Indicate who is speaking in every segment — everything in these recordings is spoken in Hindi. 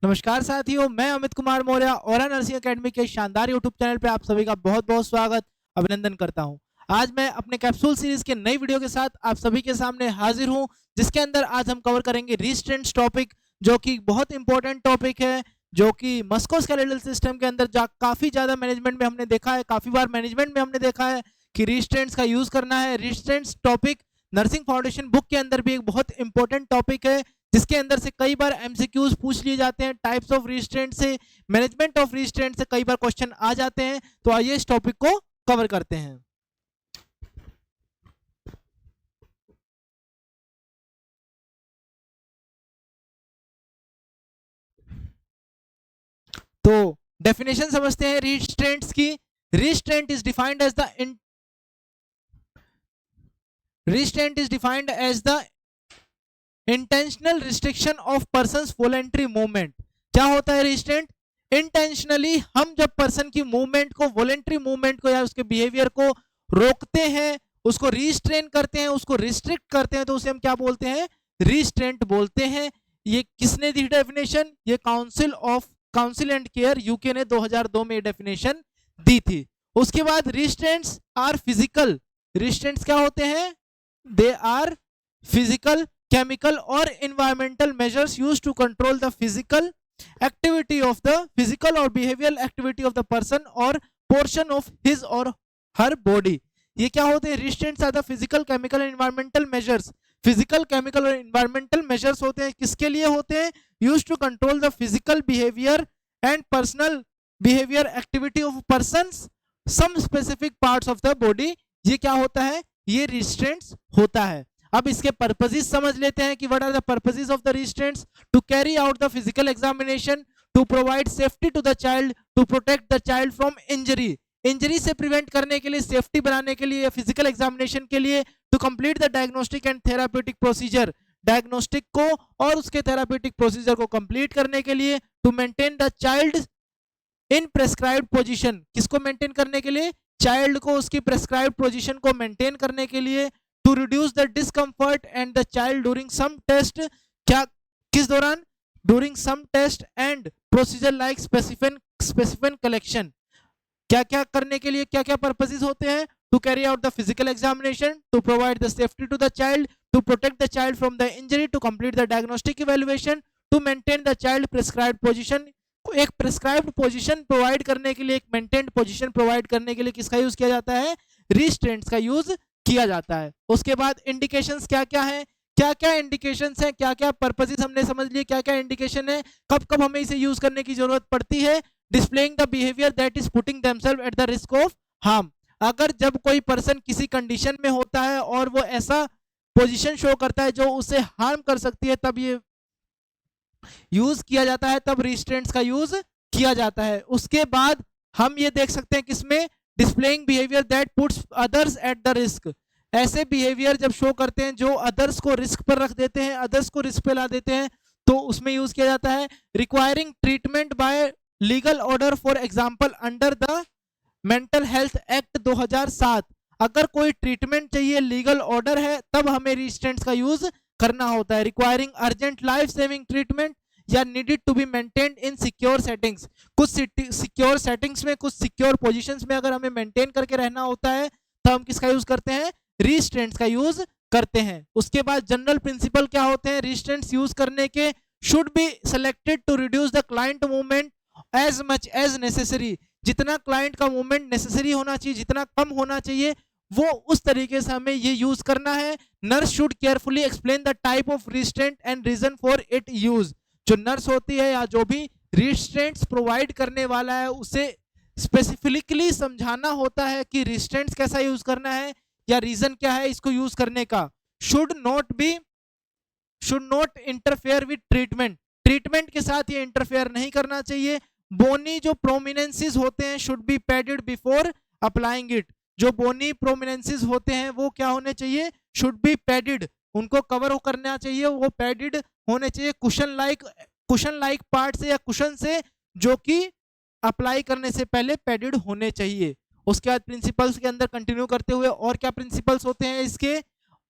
Speaker 1: नमस्कार साथियों, मैं अमित कुमार मौर्य और नर्सिंग एकेडमी के शानदार यूट्यूब चैनल पे आप सभी का बहुत बहुत स्वागत अभिनंदन करता हूं। आज मैं अपने कैप्सूल सीरीज के नई वीडियो के साथ आप सभी के सामने हाजिर हूं, जिसके अंदर आज हम कवर करेंगे रिस्ट्रेंट्स टॉपिक, जो कि बहुत इंपॉर्टेंट टॉपिक है, जो कि मस्कुलोस्केलेटल सिस्टम के अंदर काफी ज्यादा मैनेजमेंट में हमने देखा है, काफी बार मैनेजमेंट में हमने देखा है कि रिस्ट्रेंट्स का यूज करना है। Restraints topic nursing foundation book के अंदर भी एक बहुत इंपॉर्टेंट टॉपिक है, जिसके अंदर से कई बार एमसीक्यूज पूछ लिए जाते हैं। टाइप्स ऑफ रिस्ट्रेंट से, मैनेजमेंट ऑफ रिस्ट्रेंट से कई बार क्वेश्चन आ जाते हैं। तो आइए इस टॉपिक को कवर करते हैं। तो डेफिनेशन समझते हैं रिस्ट्रेंट्स की। Restraint is defined as the restraint is defined as the intentional restriction of persons voluntary movement. क्या होता है रिस्ट्रेंट? इंटेंशनली हम जब पर्सन की मूवमेंट को, वॉलेंट्री मूवमेंट को या उसके बिहेवियर को रोकते हैं, उसको रिस्ट्रेन करते हैं, उसको रिस्ट्रिक्ट करते हैं, तो उसे हम क्या बोलते हैं? रिस्ट्रेंट बोलते हैं। ये किसने दी डेफिनेशन? ये काउंसिल एंड केयर यूके ने 2002 में डेफिनेशन दी थी। उसके बाद रिस्ट्रेंट्स आर फिजिकल। रिस्ट्रेंट्स क्या होते हैं? They are physical, chemical or environmental measures used to control the physical or behavioral activity of the person or portion of his or her body। ये क्या होते हैं? restraints are the physical, chemical and environmental measures। physical, chemical और environmental measures होते हैं, किसके लिए होते हैं? used to control the physical behavior and personal behavior activity of persons some specific parts of the body। ये क्या होता है? ये restraints होता है। अब इसके पर्पसेस समझ लेते हैं कि what are the purposes of the restraints. To carry out the physical examination, to provide safety to the child, to protect the child from injury. Injury से प्रिवेंट करने के लिए, सेफ्टी बनाने के लिए, फिजिकल एग्जामिनेशन के लिए, to complete the diagnostic and therapeutic procedure. Diagnostic को और उसके थेराप्यूटिक प्रोसीजर को कंप्लीट करने के लिए, to maintain the child in prescribed position. किसको मेंटेन करने के लिए? चाइल्ड को उसकी प्रेस्क्राइब्ड पोजीशन को मेंटेन करने के लिए। To reduce the discomfort and the child during some test. क्या, किस दौरान? During some test and procedure like specimen collection. क्या क्या करने के लिए, क्या क्या पर्पसेस होते हैं? To carry out the physical examination, to provide the safety to the child, to protect the child from the injury, to complete the diagnostic evaluation, to maintain the child prescribed position. एक प्रेस्क्राइब्ड पोजीशन प्रोवाइड करने के लिए, एक मेंटेन्ड पोजीशन प्रोवाइड करने के लिए किसका यूज किया जाता है? रिस्ट्रेंट्स का यूज किया जाता है। उसके बाद इंडिकेशंस क्या क्या है, क्या क्या इंडिकेशंस हैं, क्या क्या पर्पसेस हमने समझ लिए, क्या क्या इंडिकेशन है, कब कब हमें इसे यूज करने की जरूरत पड़ती है। Displaying the behaviour that is putting themself at the risk of harm. अगर जब कोई पर्सन किसी कंडीशन में होता है और वो ऐसा पोजीशन शो करता है जो उसे हार्म कर सकती है, तब ये यूज किया जाता है, तब रिस्ट्रेंट्स का यूज किया जाता है। उसके बाद हम ये देख सकते हैं किसमें? Displaying behaviour that puts others eight the risk. ऐसे बिहेवियर जब शो करते हैं जो अदर्स को रिस्क पर रख देते हैं, अदर्स को रिस्क पे ला देते हैं, तो उसमें यूज किया जाता है। Requiring treatment bye legal order, for example under the mental health act 2007। अगर कोई ट्रीटमेंट चाहिए, लीगल ऑर्डर है, तब हमें रिस्ट्रेंट्स का यूज करना होता है। Requiring urgent life saving treatment या needed to be maintained in secure settings. कुछ सिक्योर सेटिंग्स में, कुछ सिक्योर पोजीशंस में अगर हमें मेंटेन करके रहना होता है, तो हम किसका यूज करते हैं? रिस्ट्रेंट्स का यूज करते हैं। उसके बाद जनरल प्रिंसिपल क्या होते हैं रिस्ट्रेंट्स यूज करने के? Should be selected to reduce the client movement as much as necessary. जितना क्लाइंट का मूवमेंट नेसेसरी होना चाहिए, जितना कम होना चाहिए, वो उस तरीके से हमें ये यूज करना है। Nurse should carefully explain the type of restraint and reason for it use. जो नर्स होती है या जो भी रिस्ट्रेंट्स प्रोवाइड करने वाला है, उसे स्पेसिफिकली समझाना होता है कि रिस्ट्रेंट्स कैसा यूज करना है या रीजन क्या है इसको यूज करने का। Should not interfere with treatment. Treatment के साथ ये इंटरफेयर नहीं करना चाहिए। बोनी जो प्रोमिनेंसेस होते हैं should be padded before applying it. जो बोनी प्रोमिनेंसेस होते हैं वो क्या होने चाहिए? Should be padded. उनको कवर करना चाहिए, वो पैडेड होने चाहिए कुशन लाइक पार्ट से या कुशन से, जो कि अप्लाई करने से पहले पैडेड होने चाहिए। उसके बाद प्रिंसिपल्स के अंदर कंटिन्यू करते हुए और क्या प्रिंसिपल्स होते हैं इसके?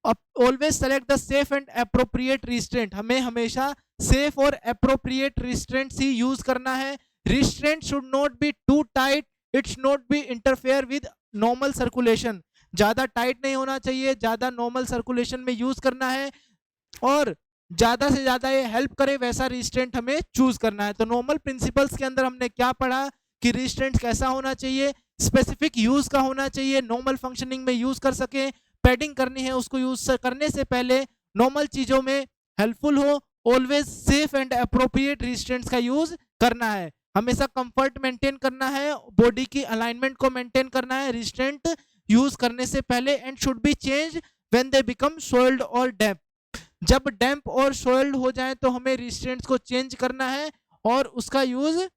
Speaker 1: Always select the safe and appropriate restraint, हमें हमेशा सेफ और अप्रोप्रिएट रिस्ट्रेंट्स ही यूज करना है. Restraint should not be too tight, it should not be interfere with normal circulation, ज्यादा टाइट नहीं होना चाहिए, ज्यादा नॉर्मल सर्कुलेशन में यूज करना है, और ज्यादा से ज्यादा ये हेल्प करे वैसा रिस्ट्रेंट हमें चूज करना है. तो नॉर्मल प्रिंसिपल्स के अंदर हमने क्या पढ़ा कि रिस्ट्रेंट कैसा होना चाहिए, स्पेसिफिक यूज का होना चाहिए, नॉर्मल फंक्शनिंग में यूज कर सके, पैडिंग करनी है उसको यूज करने से पहले नॉर्मल चीजों में हेल्पफुल हो, always safe and appropriate restraints का यूज करना है, हमेशा कंफर्ट मेंटेन करना है, बॉडी की अलाइनमेंट को मेंटेन करना है रिस्ट्रेंट यूज करने से पहले, and should be change when they become सोइल्ड और डैम्प, जब डैम्प और सोइल्ड हो जाए तो हमें रिस्ट्रेंट्स को चेंज करना है और उसका यूज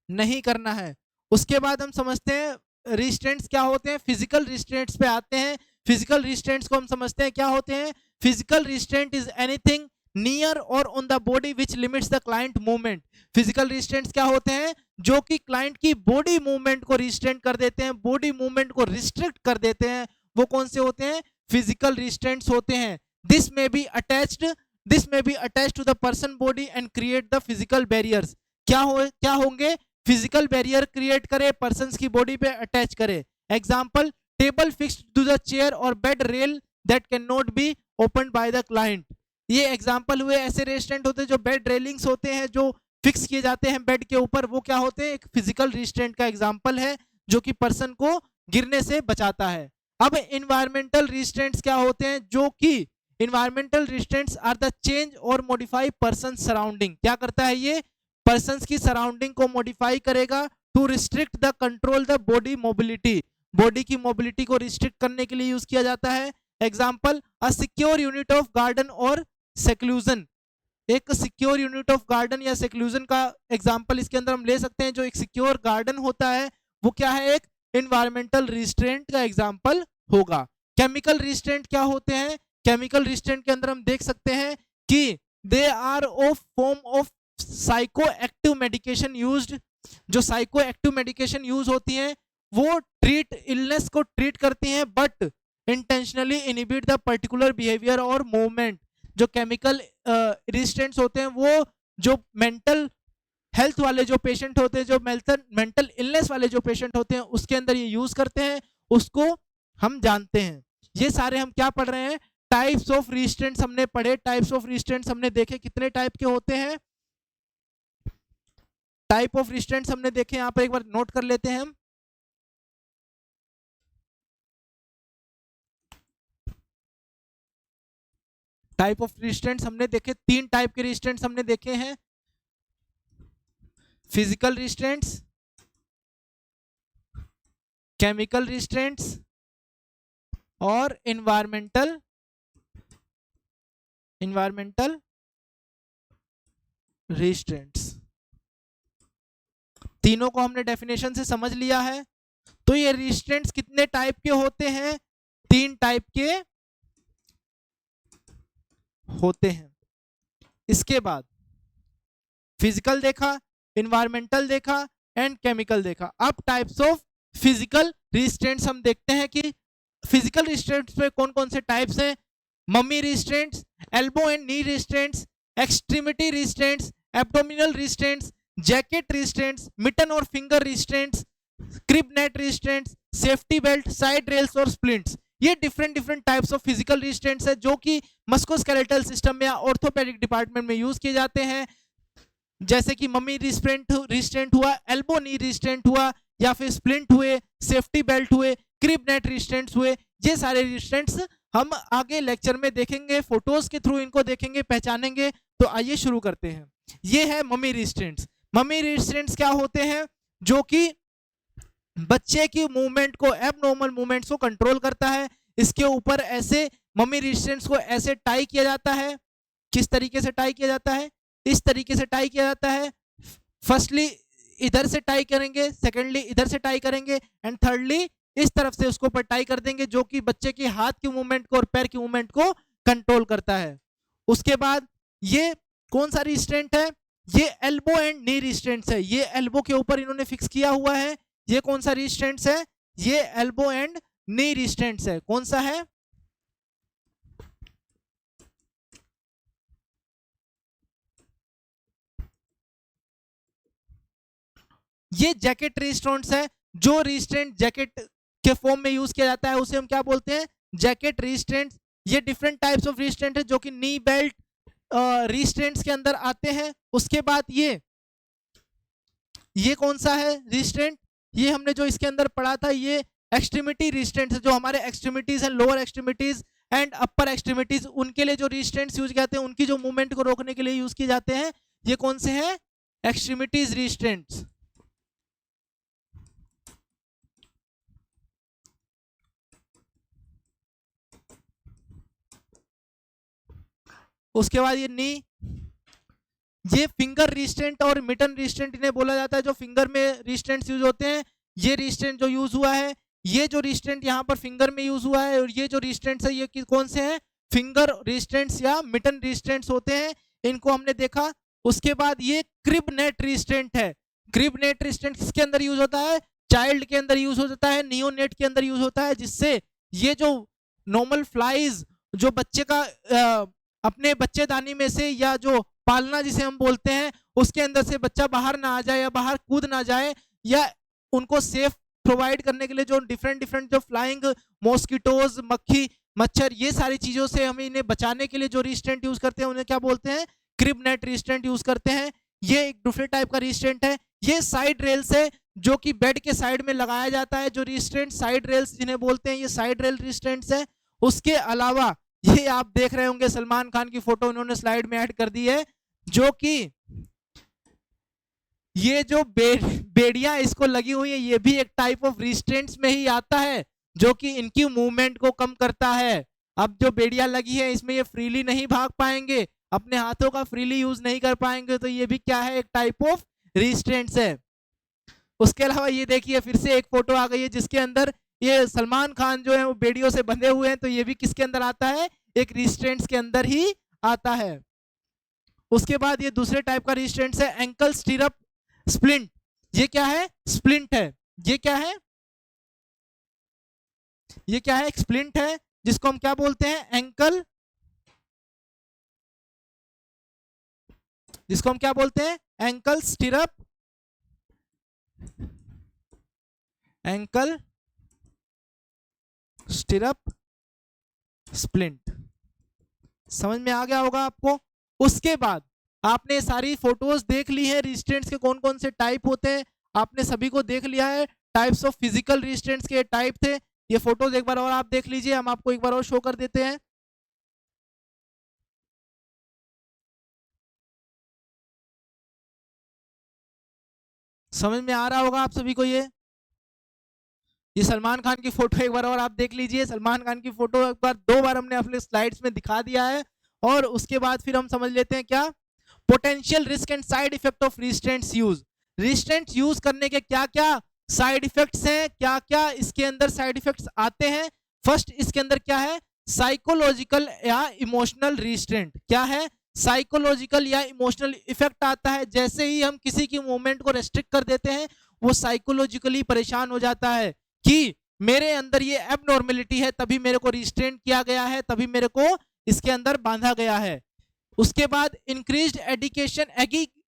Speaker 1: नहीं करना है. उसके बाद हम समझते हैं रिस्ट्रेंट्स क्या होते हैं, फिजिकल रिस्ट्रेंट्स पे आते हैं. फिजिकल रिस्ट्रेंट्स को हम समझते हैं क्या होते हैं. Physical restraint is anything near or on the body which limits the client movement. Physical restraints क्या होते हैं, जो कि क्लाइंट की बॉडी मूवमेंट को रिस्ट्रेंट कर देते हैं, बॉडी मूवमेंट को रिस्ट्रिक्ट कर देते हैं, वो कौन से होते हैं, फिजिकल रिस्ट्रेंट्स होते हैं. These may be attached to the person body and create the physical barriers. क्या होंगे, फिजिकल बैरियर क्रिएट करे, पर्सन की बॉडी पे अटैच करे. Example, table fixed to the chair or bed rail that can not be open by the client. ये एग्जाम्पल हुए ऐसे रेस्ट्रेंट होते हैं जो बेड रेलिंग्स होते हैं जो फिक्स किए जाते हैं बेड के ऊपर, वो क्या होते हैं, एक फिजिकल रिस्ट्रेंट का एग्जाम्पल है जो कि पर्सन को गिरने से बचाता है. अब इन्वायरमेंटल रिस्ट्रेंट्स क्या होते हैं, जो कि environmental restraints are the change or modify person surrounding. क्या करता है ये, पर्सन्स की सराउंडिंग को मॉडिफाई करेगा to restrict the control the body mobility. Body की मोबिलिटी को रिस्ट्रिक्ट करने के लिए यूज किया जाता है. Example, a secure unit of garden or seclusion. एक सिक्योर यूनिट ऑफ गार्डन या सेक्लूजन का एग्जाम्पल इसके अंदर हम ले सकते हैं. जो एक सिक्योर गार्डन होता है वो क्या है, एक इन्वायरमेंटल रिस्ट्रेंट का एग्जाम्पल होगा. केमिकल रिस्ट्रेंट क्या होते हैं, केमिकल रिस्ट्रेंट के अंदर हम देख सकते हैं कि they are of form of psychoactive medication used. जो साइको एक्टिव मेडिकेशन यूज होती हैं वो इलनेस को ट्रीट करती हैं but intentionally inhibit the particular behaviour or movement. जो केमिकल रिस्ट्रेंट्स होते हैं वो जो मेंटल हेल्थ वाले जो पेशेंट होते हैं, जो मेंटल इलनेस वाले जो पेशेंट होते हैं उसके अंदर ये यूज करते हैं, उसको हम जानते हैं. ये सारे हम क्या पढ़ रहे हैं, टाइप्स ऑफ रिस्ट्रेंट्स हमने पढ़े. टाइप्स ऑफ रिस्ट्रेंट्स हमने देखे कितने टाइप के होते हैं, टाइप ऑफ रिस्ट्रेंट्स हमने देखे, यहां पर एक बार नोट कर लेते हैं हम. टाइप ऑफ रिस्ट्रेंट्स हमने देखे, 3 टाइप के रिस्ट्रेंट्स हमने देखे हैं. फिजिकल रिस्ट्रेंट्स, केमिकल रिस्ट्रेंट्स और इन्वायरमेंटल रिस्ट्रेंट्स. तीनों को हमने डेफिनेशन से समझ लिया है. तो ये रिस्ट्रेंट्स कितने टाइप के होते हैं, 3 टाइप के होते हैं. इसके बाद फिजिकल देखा, इन्वायरमेंटल देखा एंड केमिकल देखा. अब टाइप्स ऑफ फिजिकल रिस्ट्रेंट्स हम देखते हैं कि फिजिकल रिस्ट्रेंट्स में कौन कौन से टाइप्स हैं. Mummy restraints, elbow and knee restraints, extremity restraints, abdominal restraints, jacket restraints, mitten or finger restraints, crib net restraints, safety belt, side rails or splints. ये different types of physical restraints है जो कि मस्कुलोस्केलेटल सिस्टम में या ऑर्थोपेडिक डिपार्टमेंट में यूज किए जाते हैं. जैसे कि मम्मी रिस्ट्रेंट हुआ, एल्बो नी रिस्ट्रेंट हुआ, या फिर स्प्लिंट हुए, सेफ्टी बेल्ट हुए, क्रिब नेट रिस्ट्रेंट्स हुए. ये सारे रिस्ट्रेंट्स हम आगे लेक्चर में देखेंगे, फोटोज के थ्रू इनको देखेंगे, पहचानेंगे. तो आइए शुरू करते हैं. ये है मम्मी रिस्ट्रेंट्स. मम्मी रिस्ट्रेंट्स क्या होते हैं, जो कि बच्चे की मूवमेंट को, एबनॉर्मल मूवमेंट्स को कंट्रोल करता है. इसके ऊपर ऐसे मम्मी रिस्ट्रेंट्स को ऐसे टाई किया जाता है. किस तरीके से टाई किया जाता है, इस तरीके से टाई किया जाता है. फर्स्टली इधर से टाई करेंगे, सेकेंडली इधर से टाई करेंगे एंड थर्डली इस तरफ से उसको ऊपर टाई कर देंगे, जो कि बच्चे के हाथ की मूवमेंट को और पैर की मूवमेंट को कंट्रोल करता है. उसके बाद ये कौन सा रिस्ट्रेंट है, ये एल्बो एंड नी रिस्ट्रेंट्स है. ये एल्बो के ऊपर इन्होंने फिक्स किया हुआ है. ये कौन सा रिस्ट्रेंट्स है, ये एल्बो एंड नी रिस्ट्रेंट्स है. कौन सा है, ये जैकेट रिस्ट्रेंट्स है। जो रिस्ट्रेंट जैकेट के फॉर्म में यूज किया जाता है उसे हम क्या बोलते हैं, जैकेट रिस्ट्रेंट्स। ये डिफरेंट टाइप्स ऑफ रिस्ट्रेंट है जो कि नी बेल्ट रिस्ट्रेंट्स के अंदर आते हैं। उसके बाद ये कौन सा है रिस्ट्रेंट, ये हमने जो इसके अंदर पढ़ा था, ये एक्सट्रीमिटी रिस्ट्रेंट है। जो हमारे एक्सट्रीमिटीज है, lower extremities and upper extremities, उनके लिए जो रिस्ट्रेंट्स यूज करते हैं, उनकी जो मूवमेंट को रोकने के लिए यूज किए जाते हैं, ये कौन से हैं, एक्सट्रीमिटीज रिस्ट्रेंट्स। उसके बाद ये फिंगर रिस्ट्रेंट और मिटन रिस्ट्रेंट इन्हें बोला जाता है। जो फिंगर में रिस्ट्रेंट्स यूज होते हैं, ये रिस्ट्रेंट जो यूज हुआ है, ये जो रिस्ट्रेंट यहाँ पर फिंगर में यूज हुआ है, और ये जो रिस्ट्रेंट्स है ये कौन से हैं, फिंगर रिस्ट्रेंट्स या मिटन रिस्ट्रेंट्स होते हैं। इनको हमने देखा। उसके बाद ये क्रिब नेट रिस्ट्रेंट है। क्रिब नेट रिस्ट्रेंट किसके अंदर यूज होता है, चाइल्ड के अंदर यूज होता है, नियोनेट के अंदर यूज होता है, जिससे ये जो नॉर्मल फ्लाइज जो बच्चे का अपने बच्चेदानी में से, या जो पालना जिसे हम बोलते हैं, उसके अंदर से बच्चा बाहर ना आ जाए या बाहर कूद ना जाए, या उनको सेफ प्रोवाइड करने के लिए जो डिफरेंट जो फ्लाइंग मॉस्किटोज, मक्खी, मच्छर, ये सारी चीजों से हमें इन्हें बचाने के लिए जो रिस्ट्रेंट यूज करते हैं उन्हें क्या बोलते हैं, क्रिब नेट रिस्ट्रेंट यूज करते हैं। ये एक दूसरे टाइप का रिस्ट्रेंट है। ये साइड रेल्स है जो कि बेड के साइड में लगाया जाता है। जो रिस्ट्रेंट साइड रेल्स जिन्हें बोलते हैं, ये साइड रेल रिस्ट्रेंट्स है। उसके अलावा ये आप देख रहे होंगे सलमान खान की फोटो उन्होंने स्लाइड में ऐड कर दी है, जो कि ये जो बेड़ियां इसको लगी हुई है, ये भी एक टाइप ऑफ रिस्ट्रेंट्स में ही आता है, जो कि इनकी मूवमेंट को कम करता है। अब जो बेड़ियां लगी है इसमें ये फ्रीली नहीं भाग पाएंगे, अपने हाथों का फ्रीली यूज नहीं कर पाएंगे, तो ये भी क्या है, एक टाइप ऑफ रिस्ट्रेंट्स है। उसके अलावा ये देखिए फिर से एक फोटो आ गई है जिसके अंदर ये सलमान खान जो है वो बेड़ियों से बंधे हुए हैं, तो ये भी किसके अंदर आता है, एक रिस्ट्रेंट्स के अंदर ही आता है। उसके बाद ये दूसरे टाइप का रिस्ट्रेंट्स है, एंकल स्टिरअप स्प्लिंट। ये क्या है, स्प्लिंट है। ये क्या है, ये क्या है, एक स्प्लिंट है, जिसको हम क्या बोलते हैं, एंकल, जिसको हम क्या बोलते हैं, ankle stirrup, ankle stirrup splint. समझ में आ गया होगा आपको। उसके बाद आपने सारी फोटोज देख ली है, रिस्ट्रेंट्स के कौन कौन से टाइप होते हैं आपने सभी को देख लिया है। टाइप्स ऑफ फिजिकल रिस्ट्रेंट्स के टाइप थे। ये फोटोज एक बार और आप देख लीजिए, हम आपको एक बार और शो कर देते हैं। समझ में आ रहा होगा आप सभी को। ये सलमान खान की फोटो एक बार और आप देख लीजिए। सलमान खान की फोटो एक बार, दो बार हमने अपने स्लाइड्स में दिखा दिया है। और उसके बाद फिर हम समझ लेते हैं क्या, potential risk and side effect of restraints use. Restraints use करने के क्या क्या साइड इफेक्ट्स हैं, क्या क्या इसके अंदर साइड इफेक्ट्स आते हैं। फर्स्ट इसके अंदर क्या है, साइकोलॉजिकल या इमोशनल रिस्ट्रेंट। क्या है, साइकोलॉजिकल या इमोशनल इफेक्ट आता है। जैसे ही हम किसी की मूवमेंट को रेस्ट्रिक्ट कर देते हैं, वो साइकोलॉजिकली परेशान हो जाता है कि मेरे अंदर ये एबनॉर्मेलिटी है, तभी मेरे को रिस्ट्रेंट किया गया है, तभी मेरे को इसके अंदर बांधा गया है। उसके बाद इंक्रीज्ड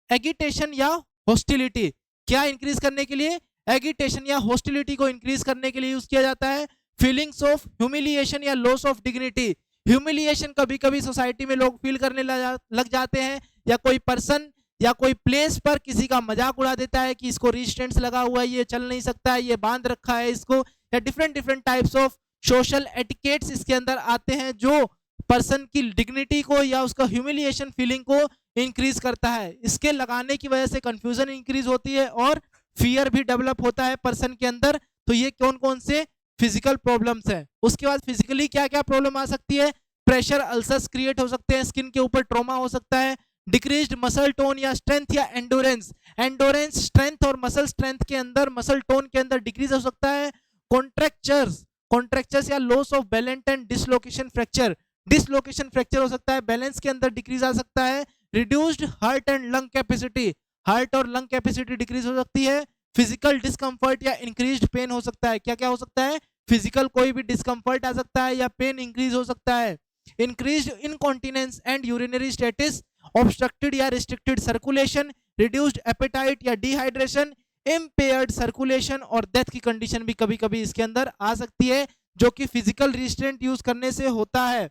Speaker 1: एगिटेशन या हॉस्टिलिटी। क्या इंक्रीज करने के लिए, एगिटेशन या हॉस्टिलिटी को इंक्रीज करने के लिए यूज किया जाता है। फीलिंग्स ऑफ ह्यूमिलिएशन या लॉस ऑफ डिग्निटी। ह्यूमिलिएशन कभी कभी सोसाइटी में लोग फील करने लग जाते हैं, या कोई पर्सन या कोई प्लेस पर किसी का मजाक उड़ा देता है कि इसको रिस्ट्रेंट्स लगा हुआ है, ये चल नहीं सकता है, ये बांध रखा है इसको, या different types of social etiquettes इसके अंदर आते हैं जो पर्सन की डिग्निटी को या उसका ह्यूमिलिएशन फीलिंग को इंक्रीज करता है। इसके लगाने की वजह से कंफ्यूजन इंक्रीज होती है और फियर भी डेवलप होता है पर्सन के अंदर। तो ये कौन कौन से फिजिकल प्रॉब्लम्स हैं। उसके बाद फिजिकली क्या क्या प्रॉब्लम आ सकती है, प्रेशर अल्सर्स क्रिएट हो सकते हैं, स्किन के ऊपर ट्रॉमा हो सकता है, डिक्रीज्ड मसल टोन या स्ट्रेंथ या एंडोरेंस। एंडोरेंस स्ट्रेंथ और मसल स्ट्रेंथ के अंदर, मसल टोन के अंदर डिक्रीज हो सकता है। कॉन्ट्रैक्चर्स या loss of balance and dislocation fracture. Dislocation fracture हो सकता है, बैलेंस के अंदर डिक्रीज आ सकता है। Reduced heart and lung capacity, heart और लंग कैपेसिटी डिक्रीज हो सकती है। फिजिकल डिस्कम्फर्ट या इंक्रीज्ड पेन हो सकता है। क्या क्या हो सकता है, फिजिकल कोई भी डिस्कम्फर्ट आ सकता है या पेन इंक्रीज हो सकता है। Increased incontinence and urinary status, obstructed या रिस्ट्रिक्टेड सर्कुलेशन, रिड्यूस्ड एपेटाइट या डिहाइड्रेशन, इम्पेयर्ड सर्कुलेशन और डेथ की कंडीशन भी कभी कभी इसके अंदर आ सकती है, जो कि फिजिकल रिस्ट्रेंट यूज करने से होता है।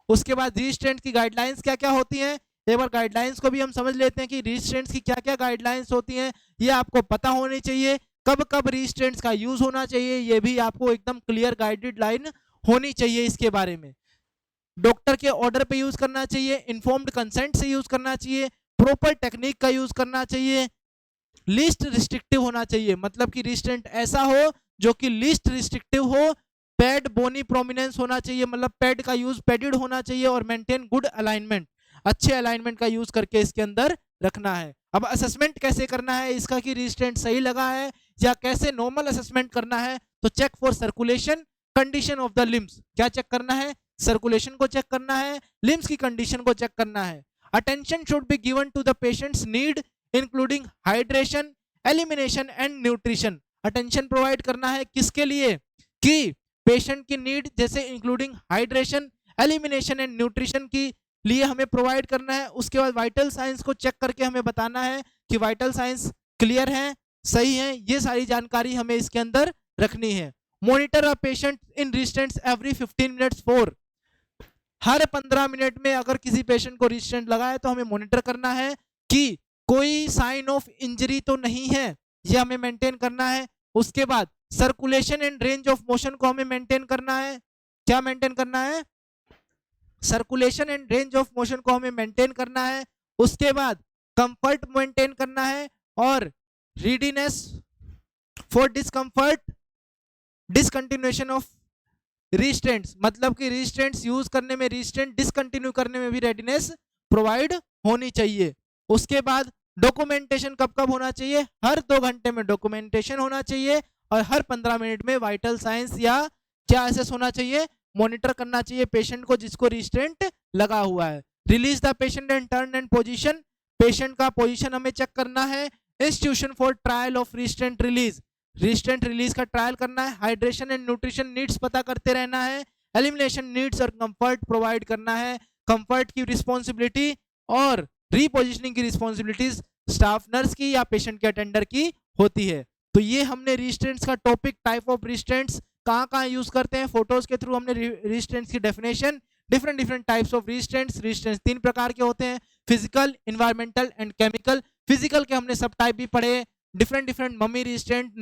Speaker 1: उसके बाद रिस्ट्रेंट की गाइडलाइंस क्या क्या होती हैं, एक बार गाइडलाइंस को भी हम समझ लेते हैं कि रिस्ट्रेंट्स की क्या क्या गाइडलाइंस होती हैं, ये आपको पता होनी चाहिए। कब कब रिस्ट्रेंट्स का यूज होना चाहिए ये भी आपको एकदम क्लियर गाइडेड लाइन होनी चाहिए इसके बारे में। डॉक्टर के ऑर्डर पे यूज करना चाहिए, इन्फॉर्म्ड कंसेंट से यूज करना चाहिए, प्रॉपर टेक्निक का यूज करना चाहिए, लीस्ट रिस्ट्रिक्टिव होना चाहिए, मतलब कि रिस्ट्रेंट ऐसा हो जो कि लीस्ट रिस्ट्रिक्टिव हो, पैड बोनी प्रोमिनेंस होना चाहिए, मतलब पैड का यूज पैडिड होना चाहिए, और मेंटेन गुड अलाइनमेंट, अच्छे अलाइनमेंट का यूज करके इसके अंदर रखना है। अब असेसमेंट कैसे करना है इसका कि रिस्ट्रेंट सही लगा है या कैसे नॉर्मल असेसमेंट करना है, तो check for circulation condition of the limbs, क्या चेक करना है, सर्कुलेशन को चेक करना है, लिम्स की कंडीशन को चेक करना है। Attention should be given to the patients need including hydration, elimination and nutrition. Attention provide करना है किसके लिए, कि पेशेंट की नीड जैसे including hydration, elimination and nutrition की लिए हमें प्रोवाइड करना है। उसके बाद वाइटल साइंस को चेक करके हमें बताना है कि वाइटल साइंस क्लियर है, सही है, ये सारी जानकारी हमें इसके अंदर रखनी है। Monitor a patient in restraints every 15 minutes for, her 15 minute में अगर किसी पेशेंट को रिस्ट्रेंट लगा है तो हमें मॉनिटर करना है कि कोई साइन ऑफ इंजरी तो नहीं है, ये हमें मेंटेन करना है। उसके बाद circulation and range of motion को हमें मेंटेन करना है, क्या मेंटेन करना है, circulation and range of motion को हमें मेंटेन करना है। उसके बाद कंफर्ट मेंटेन करना है, और readiness for discomfort, discontinuation of restraints, मतलब कि रिस्ट्रेंट्स यूज करने में, रिस्ट्रेंट डिसकंटिन्यू करने में भी रेडीनेस प्रोवाइड होनी चाहिए। उसके बाद डॉक्यूमेंटेशन कब कब होना चाहिए, हर 2 घंटे में डॉक्यूमेंटेशन होना चाहिए, और हर 15 मिनट में वाइटल साइंस या क्या एसेस होना चाहिए, मॉनिटर करना चाहिए पेशेंट को जिसको रिस्ट्रेंट लगा हुआ है। Release the patient and turn and position, patient का पोजीशन हमें चेक करना है। Institution for trial of restraint release, restraint release का ट्रायल करना है। हाइड्रेशन एंड न्यूट्रिशन नीड्स पता करते रहना है। एलिमिनेशन नीड्स और कंफर्ट प्रोवाइड करना है। कंफर्ट की रिस्पॉन्सिबिलिटी और रीपोजिशनिंग की रिस्पॉन्सिबिलिटीज स्टाफ नर्स की या पेशेंट के अटेंडर की होती है। तो ये हमने रिस्ट्रेंट्स का टॉपिक, टाइप ऑफ रिस्ट्रेंट्स कहाँ कहाँ यूज करते हैं, फोटोज के थ्रू हमने रिस्ट्रेंट्स की definition, different types of restraints. Restraints 3 प्रकार के होते हैं, physical, environmental and chemical. Physical के हमने सब टाइप भी पढ़े, different mummy restraint,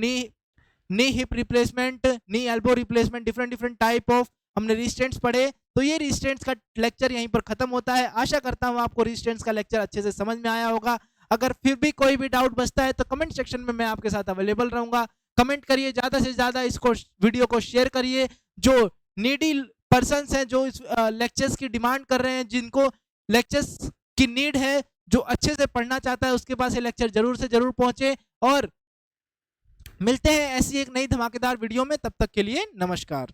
Speaker 1: knee hip replacement, knee elbow replacement, different type of हमने रिस्ट्रेंट्स पढ़े। तो ये रिस्ट्रेंट्स का लेक्चर यहीं पर खत्म होता है। आशा करता हूँ आपको रिस्ट्रेंट्स का लेक्चर अच्छे से समझ में आया होगा। अगर फिर भी कोई भी डाउट बचता है तो कमेंट सेक्शन में मैं आपके साथ अवेलेबल रहूंगा। कमेंट करिए, ज्यादा से ज्यादा इसको वीडियो को शेयर करिए। जो नीडी पर्सन्स हैं, जो इस लेक्चर्स की डिमांड कर रहे हैं, जिनको लेक्चर्स की नीड है, जो अच्छे से पढ़ना चाहता है, उसके पास ये लेक्चर जरूर से जरूर पहुंचे। और मिलते हैं ऐसी एक नई धमाकेदार वीडियो में, तब तक के लिए नमस्कार।